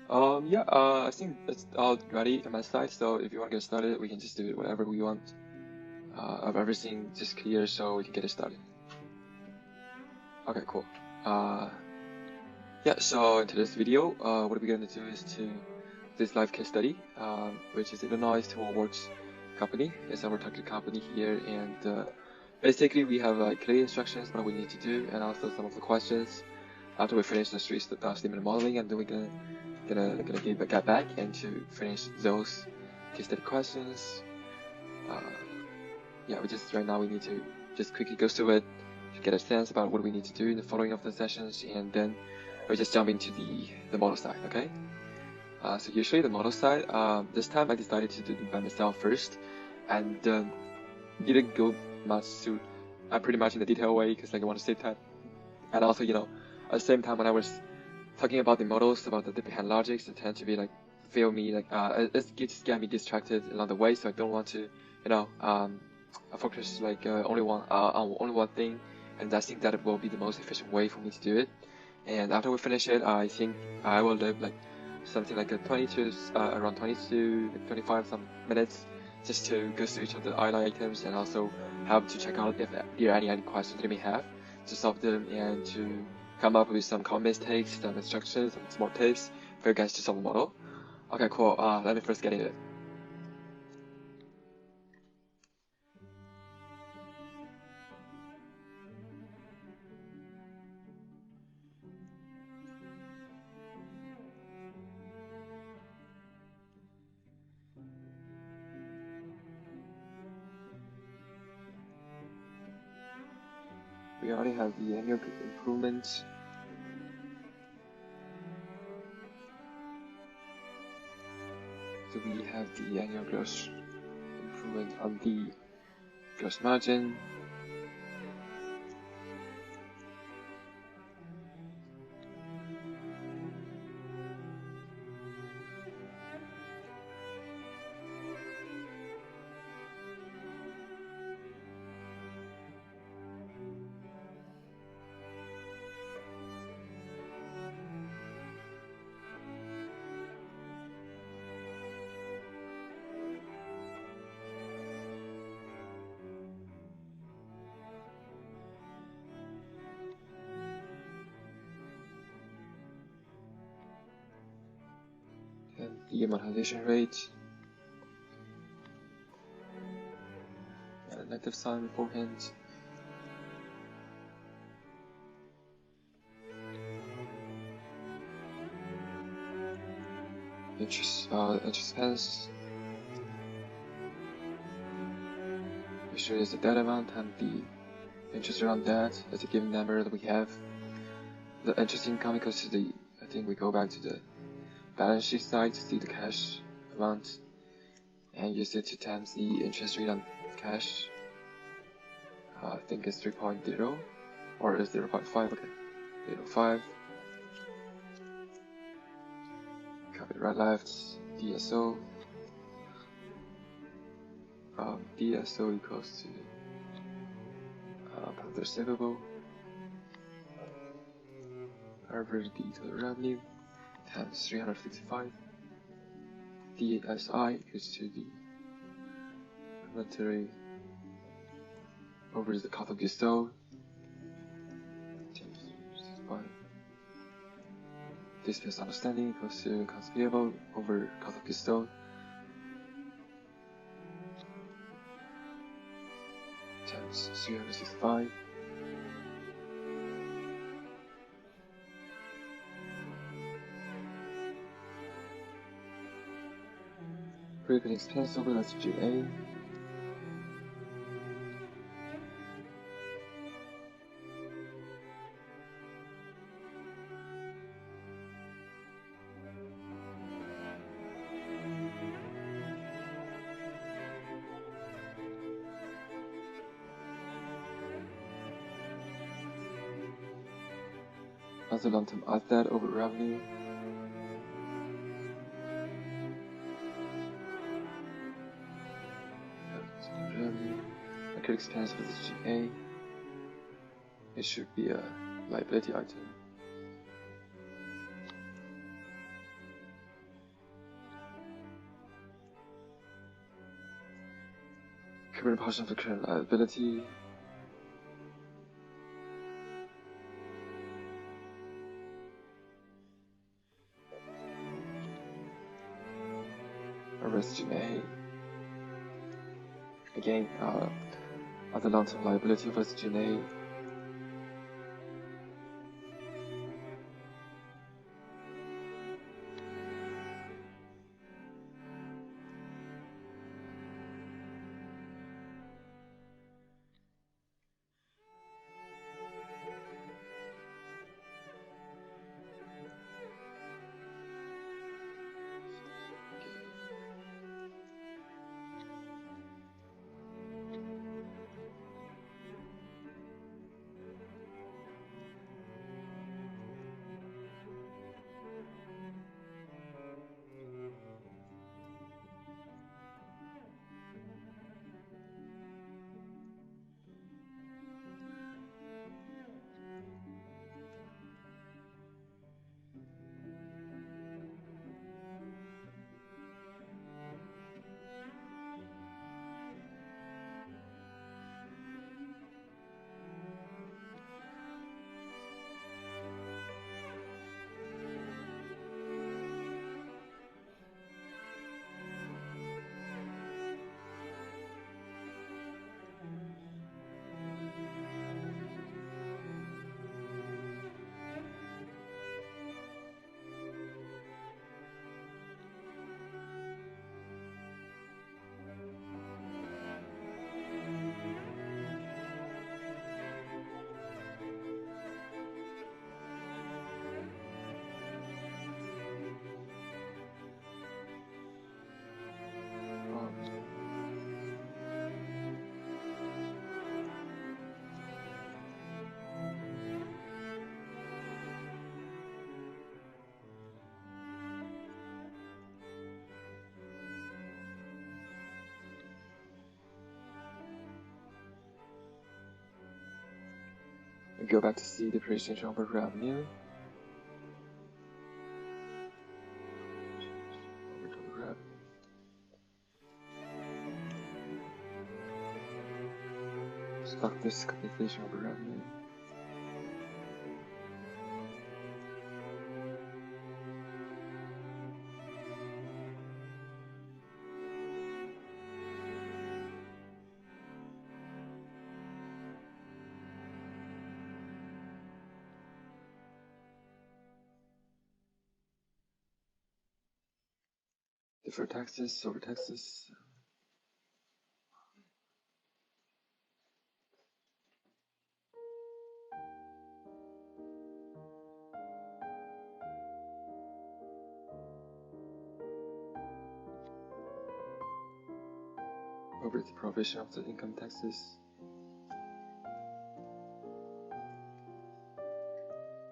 Yeah, I think it's all ready on my side, so if you want to get started, we can just do it whatever we want. Of everything just clear so we can get it started. Okay, cool. Uh, yeah, so in today's video, what we're going to do is to this live case study, which is Illinois Toolworks company. It's our target company here, and basically we have clear instructions what we need to do, and also some of the questions after we finish the three statement modeling, and then we're gonna get back and to finish those case study questions. Yeah, right now we need to just quickly go through it to get a sense about what we need to do in the following of the sessions, and then we just jump into the model side. Okay. So usually the model side, this time I decided to do it by myself first, and didn't go much to pretty much in the detail way because like I want to save time, and also at the same time when I was talking about the models, about the behind logics, it tend to be like feel me like it just get me distracted along the way, so I don't want to focus like only one on only one thing, and I think that will be the most efficient way for me to do it. And after we finish it, I think I will leave like something like a 20 to around 20 to 25 some minutes just to go through each of the highlight items, and also help to check out if there are any questions they may have to solve them, and to come up with some common mistakes, some instructions, some smart tips for you guys to solve the model. Okay, cool. Let me first get into it. We already have the annual improvement. So we have the annual gross improvement on the gross margin. And the amortization rate, and the negative sign beforehand. Interest expense. Make sure it's the debt amount and the interest rate on that as a given number that we have. The interest income equals to the, I think we go back to the balance sheet side to see the cash amount, and use it to times the interest rate on cash. I think it's 3.0 or is 0.5. Okay, 0.5. Copy right left. DSO. DSO equals to the receivable. Average total revenue times 365. DSI equals to the inventory over the cost of goods sold times 365. Displaced understanding equals to accounts payable over cost of goods sold times 365. Prepaid expense over that's GA. Also long-term asset over revenue. Revenue. Accrued expense for this GA. It should be a liability item. current portion of the current liability. Arrest Janae. Again, other long-term liability versus Janae. Go back to see depreciation over revenue. Stock risk inflation over revenue. Deferred taxes over taxes. Over the provision of the income taxes.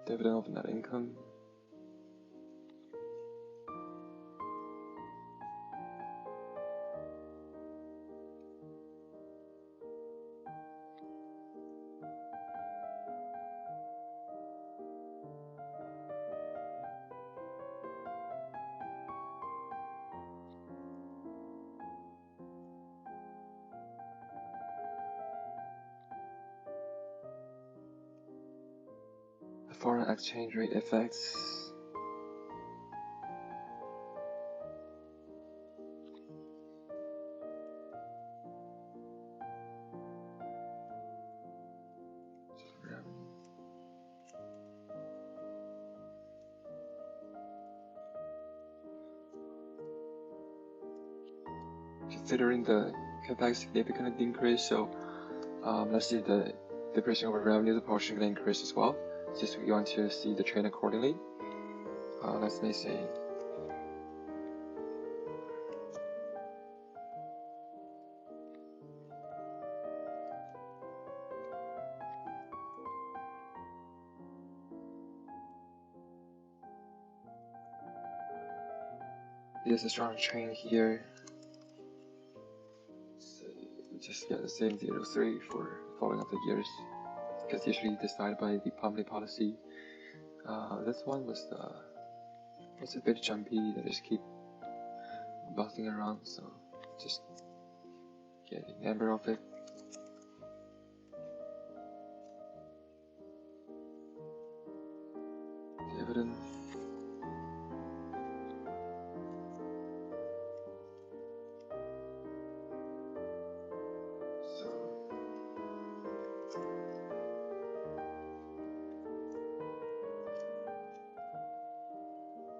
Dividend of net income. Foreign exchange rate effects. Considering the capex significantly increase, so let's see the depreciation over revenue, the portion going to increase as well. Just we want to see the trend accordingly. Let's say there's a strong trend here. So we just get the same 0.3 for following up the years, because usually decided by the public policy. This one was a bit jumpy. They just keep bouncing around, so just getting the number of it. Dividend.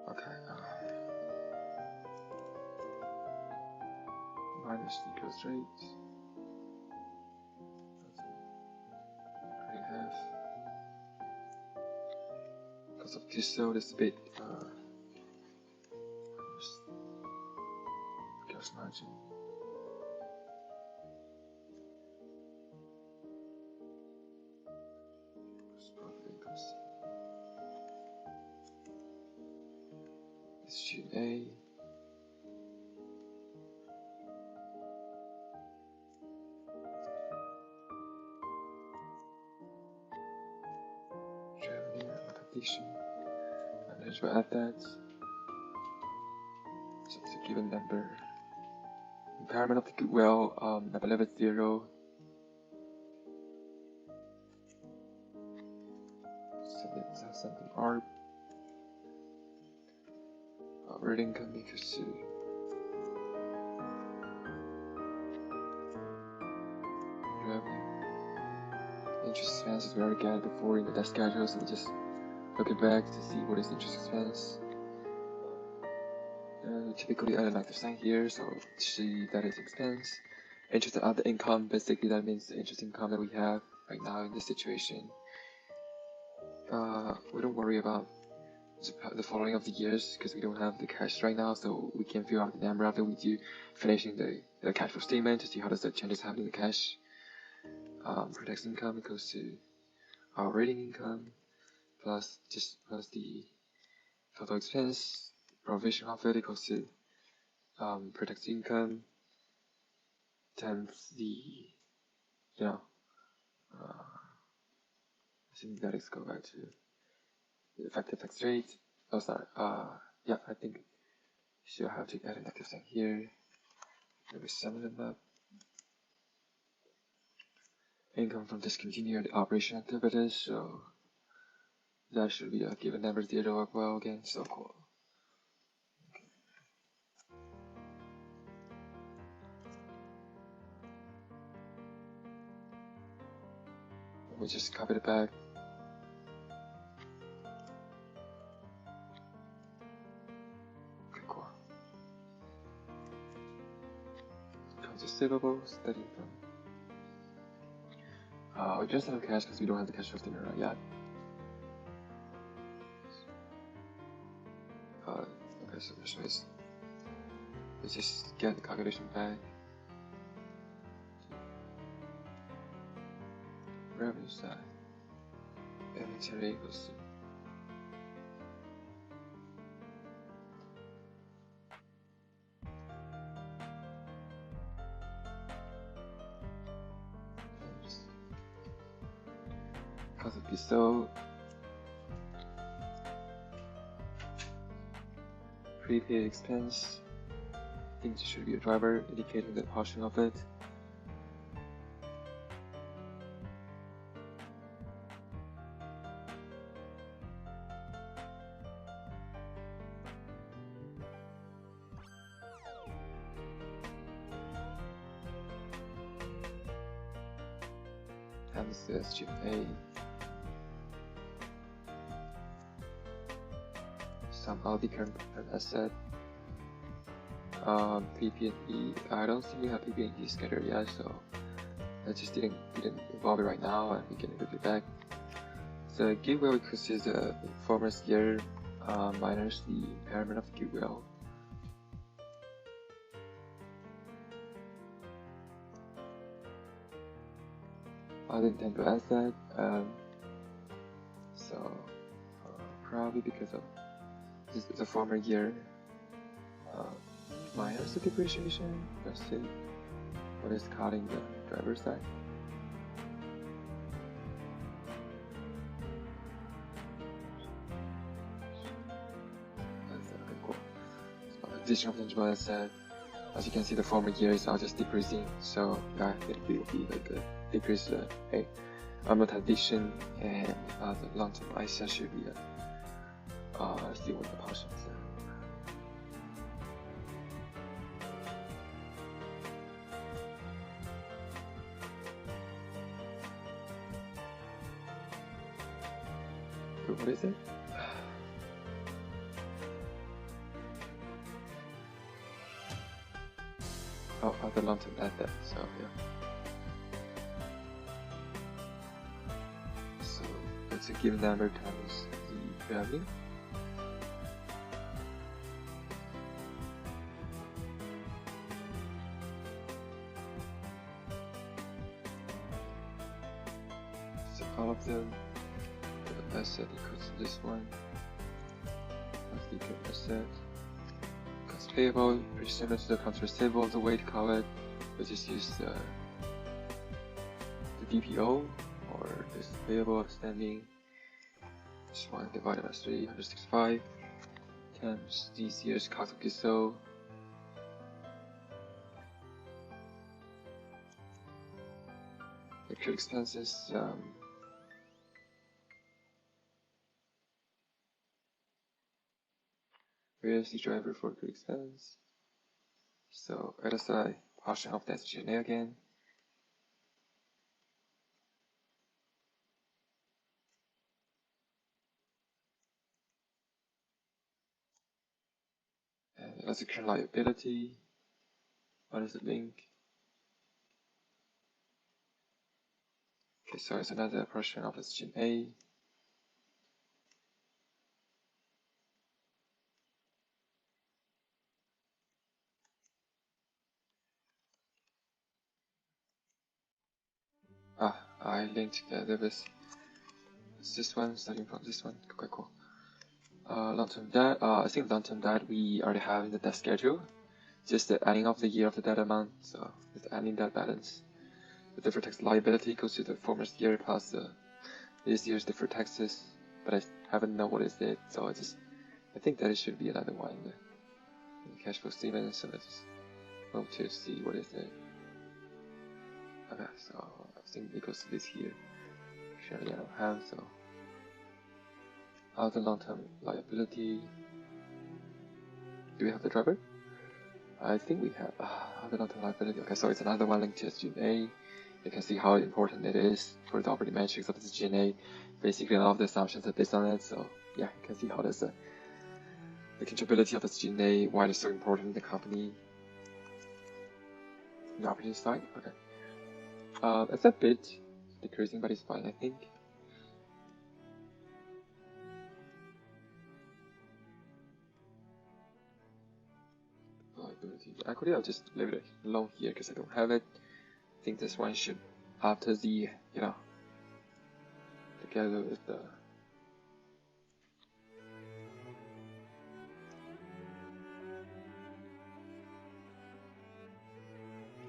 Okay, minus the interest rate. Already have. Because of this, so this a bit cash margin. This should A. Revenue adaptation. Manage by add that. So it's a given number. Impairment of the goodwill, number level 0. So let's have something ARP. Operating income equals to revenue. Interest expense is we already got it before in the debt schedule, so we just look it back to see what is interest expense. Typically add an active sign here, so see that is expense. Interest and other income, basically that means the interest income that we have right now in this situation. We don't worry about the following of the years because we don't have the cash right now, so we can figure out the number after we do finishing the cash flow statement to see how does the changes happen in the cash. Pre-tax income equals to operating income plus the total expense. Provision of it equals to pre-tax income times the I think that is go back to the effective tax rate. Oh, sorry. Yeah, I think should have to add an active sign here. Maybe sum them up. Income from discontinued operation activities, so that should be a given number 0 as well again. So cool. Okay. We just copy it back. Receivables, that income. We just have cash because we don't have the cash flow statement right yet. Okay, so let's just get the calculation back. Revenue side. Inventory equals because of this, so prepaid expense, I think there should be a driver indicating the portion of it. Times the SG&A. Somehow the current asset. PP&E. I don't think we have PP&E scheduled yet, so I just didn't involve it right now, and we can look it back. The goodwill equals to the performance year minus the impairment of the goodwill. Other intangible asset, so probably because of the former year minus the depreciation. Let's see what is cutting the driver's side. That's okay, cool. So addition of intangible asset as you can see, the former years are just decreasing, so yeah, it will be like a decrease amortization, and the long-term ISA should be still with the portions. What is it? Oh, the long-term debt, so yeah. So it's a given number times the revenue. So all of them, the asset equals this one, plus the equal asset. Accounts payable, pretty similar to the accounts receivable. The way to call it, we just use the DPO, or this payable outstanding. This one divided by 365 times this year's cost of goods sold. Accrued expenses. Where's the driver for accrued expense? So SI portion of the SG&A again. And that's a current liability. What is the link? Okay, so it's another portion of SG&A. I linked the this one, starting from this one. Okay, cool. Long-term debt. I think long-term debt we already have in the debt schedule. Just the adding of the year of the debt amount. So it's adding that balance. The deferred tax liability goes to the former year plus this year's deferred taxes. But I haven't know what is it, so I think that it should be another one in the cash flow statement. So let's move to see what is it. Okay, so I think it goes to this here. Actually, I don't have, so the long-term liability. Do we have the driver? I think we have the long-term liability. Okay, so it's another one linked to SG&A. You can see how important it is for the operating metrics of the SG&A. Basically, all of the assumptions are based on it. So yeah, you can see how there's the contribution of the SG&A, why it's so important in the company. The operating side, okay. It's a bit decreasing, but it's fine, I think. Liability, equity, I'll just leave it alone here because I don't have it. I think this one should, after the, together with the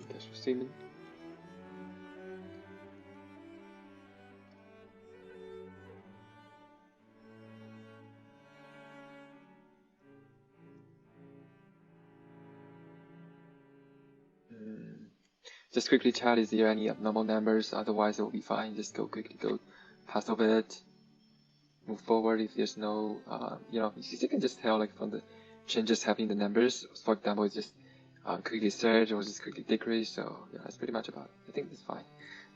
cash flow statement. Just quickly chat, is there any abnormal numbers? Otherwise it will be fine. Just quickly go pass over it, move forward. If there's no, you can just tell like from the changes happening in the numbers. For example, it's just quickly surge or just quickly decrease. So yeah, that's pretty much about it. I think it's fine.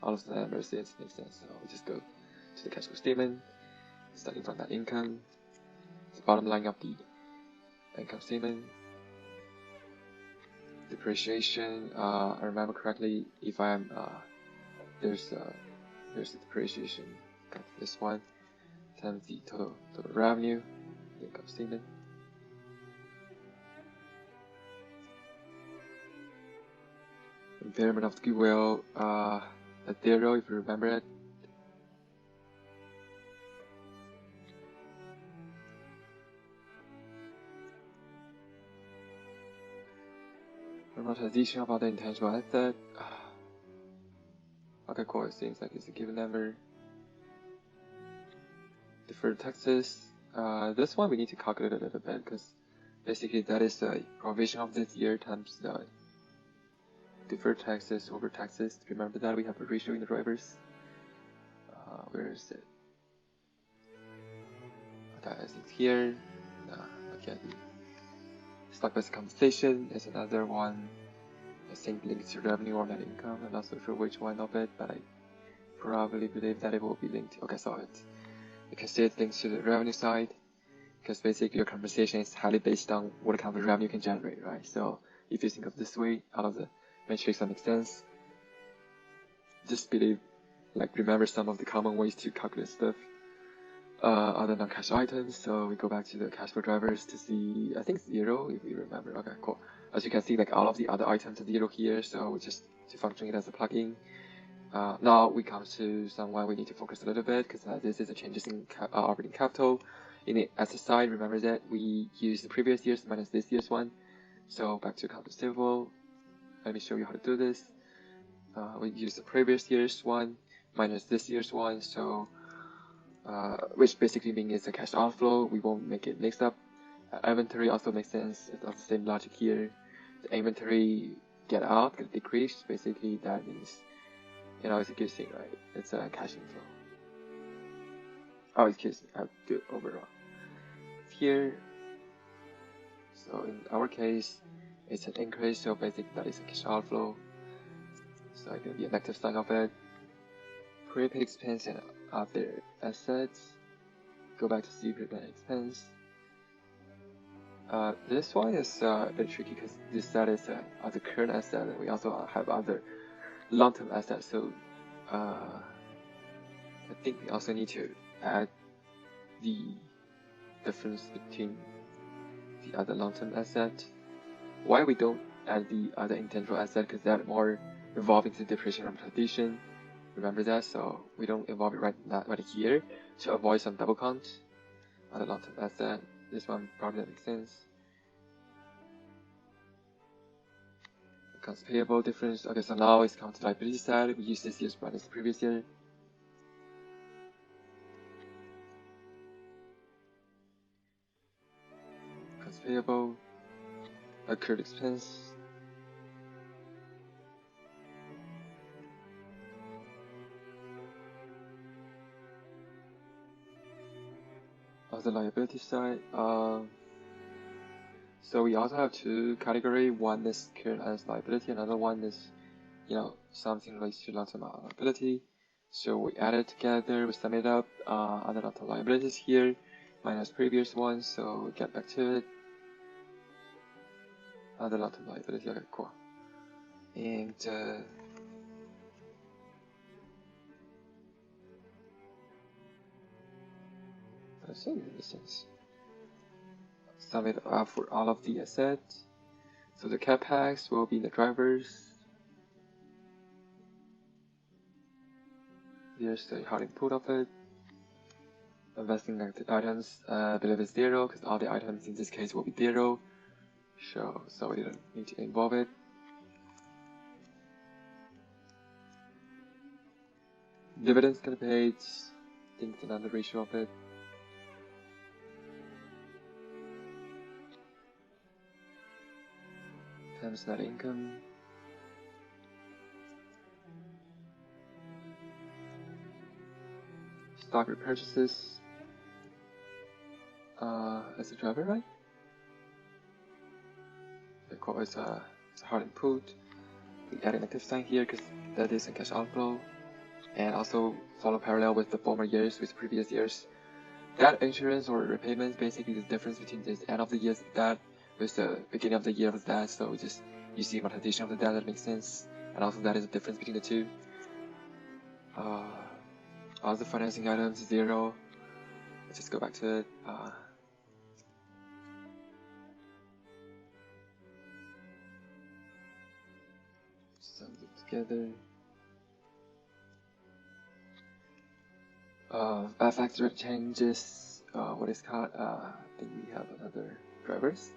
All of the numbers, it makes sense. So we'll just go to the cash flow statement, starting from that income, the bottom line of the income statement. Depreciation, I remember correctly, if I'm there's the depreciation, got this one times the total revenue, the income statement. Impairment of the goodwill at 0, if you remember it. Amortization of other intangible asset. Okay, cool. It seems like it's a given number. Deferred taxes. This one we need to calculate a little bit because basically that is the provision of this year times the deferred taxes over taxes. Remember that we have a ratio in the drivers. Where is it? Okay, it's here. Okay, stock-based compensation is another one. I think linked to revenue or net income. I'm not so sure which one of it, but I probably believe that it will be linked. Okay, so you can see it's linked to the revenue side, because basically your compensation is highly based on what kind of revenue you can generate, right? So if you think of this way, out of the matrix that makes sense. Just remember some of the common ways to calculate stuff. Other non-cash items, so we go back to the cash flow drivers to see, I think 0 if we remember. Okay, cool. As you can see, all of the other items are 0 here, so we just to function it as a plugin. Now we come to someone we need to focus a little bit, because this is a changes in operating capital. In the asset side, remember that we use the previous year's minus this year's one. So back to accounts receivable. Let me show you how to do this. We use the previous year's one minus this year's one, so which basically means it's a cash outflow. We won't make it mixed up. Inventory also makes sense. It's the same logic here. The inventory get out, get decreased. Basically, that means, it's a good thing, right? It's a cash inflow. Oh, excuse me, I have to do it overall. Here, so in our case, it's an increase, so basically that is a cash outflow. So it can be a negative sign of it. Prepaid expense and other assets. Go back to see prepaid expense. This one is a bit tricky because this side is other current asset, and we also have other long-term assets. So I think we also need to add the difference between the other long-term asset. Why we don't add the other intangible asset? Because they're more involving the depreciation and amortization. Remember that, so we don't involve it right here to avoid some double count. Other long-term asset, this one probably makes sense. Accounts payable difference. Okay, so now it's come to liability side. We use this year's minus the previous year. Accounts payable, accrued expense. On the liability side, so we also have two categories. One is current as liability, another one is, something related to long-term liability. So we add it together, we sum it up. Other long-term liabilities here, minus previous one, so we get back to it. Other long-term liability, okay, cool. And I think it makes sense. Sum it up for all of the assets. So the capex will be the drivers. Here's the hard input of it. Investing items, I believe it's 0, because all the items in this case will be 0. So we didn't need to involve it. Dividends get paid. I think it's another ratio of it. Times net income. Stock repurchases. As a driver, right? It's a hard input. We add an active sign here because that is a cash outflow, and also follow parallel with the former years with previous years. That insurance or repayments, basically the difference between this end of the year that with the beginning of the year of that. So you see amortization of the debt, that makes sense, and also that is the difference between the two. Other financing items 0. Let's just go back to it. Sum it together. FX rate changes. What is called? I think we have another drivers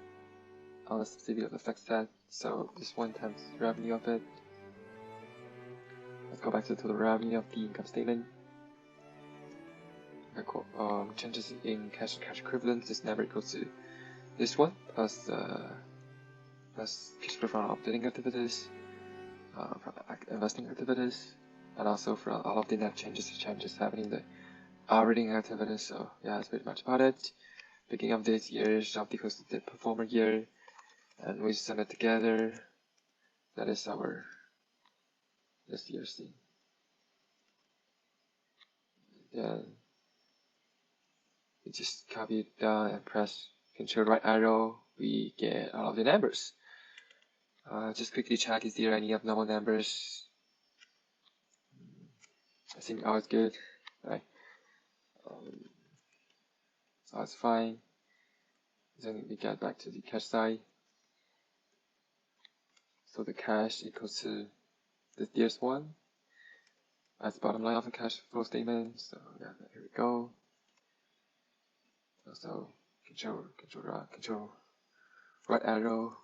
on the subsidy of the FX set. So this one times revenue of it. Let's go back to the total revenue of the income statement. Okay, cool. Changes in cash and cash equivalents is never equal to this one plus cash flow from operating activities. from investing activities, and also from all of the net changes happening in the reading activities. So yeah, that's pretty much about it. Beginning of this year, Shopee hosted the performer year, and we sum it together. That is our this year's thing. Then we just copy it down and press Control right arrow. We get all of the numbers. Just quickly check, is there any abnormal numbers? I think all is good, right? So it's fine. Then we get back to the cash side. So the cash equals to this year's one. That's the bottom line of the cash flow statement. So yeah, here we go. So control right arrow.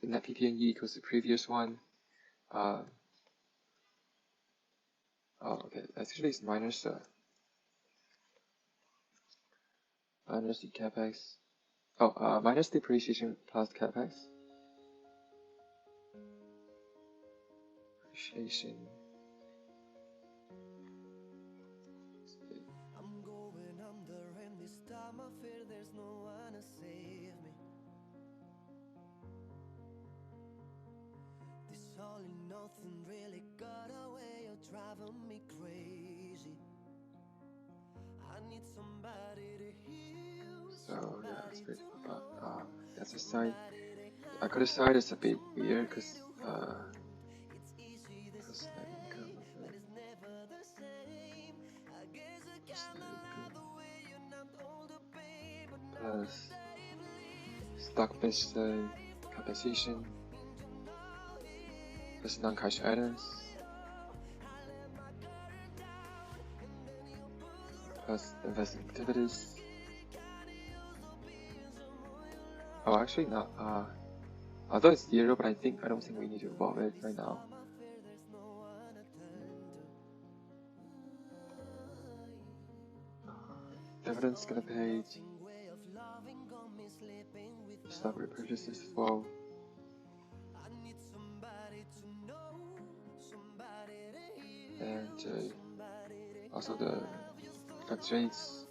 The net PP&E equals the previous one. Oh, okay. Actually, it's minus the capex. Oh, minus depreciation plus capex. Depreciation. I'm going under, and this time I fear there's no one to save me. This all and nothing really got away, you're driving me crazy. I need somebody to heal. So yeah, that's pretty about that's the side. I could decide it's a bit weird because plus stock-based compensation plus non-cash items plus investment activities. Oh, actually not. Although it's 0, but I don't think we need to evolve it right now. Dividends gonna pay. Stock repurchases as well. And also the tax rates.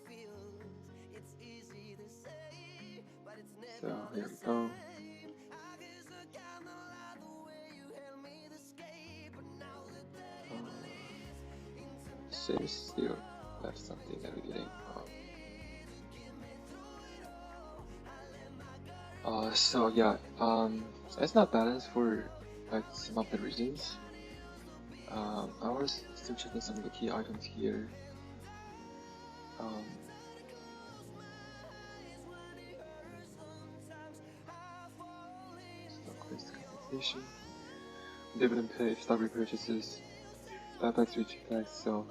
So here we go. Save still. That's something that we're getting. So yeah, it's not balanced for like some of the reasons. I was still checking some of the key items here. Stock-based compensation, dividend pay, stock repurchases, buyback, reach tax, so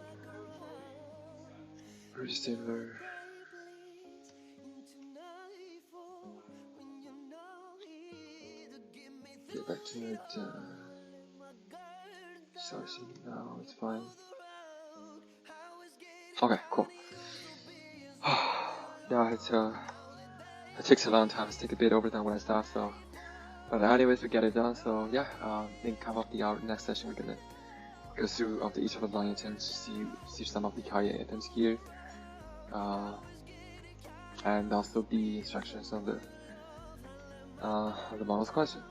pretty similar. Get back to it. Sourcing now, it's fine. Okay, cool. Yeah, it takes a long time. It's take a bit over than what I thought. So, but anyways, we get it done. So yeah, in come up our next session, we're gonna go through of each of the line items to see some of the carry items here, and also the instructions on the model's question.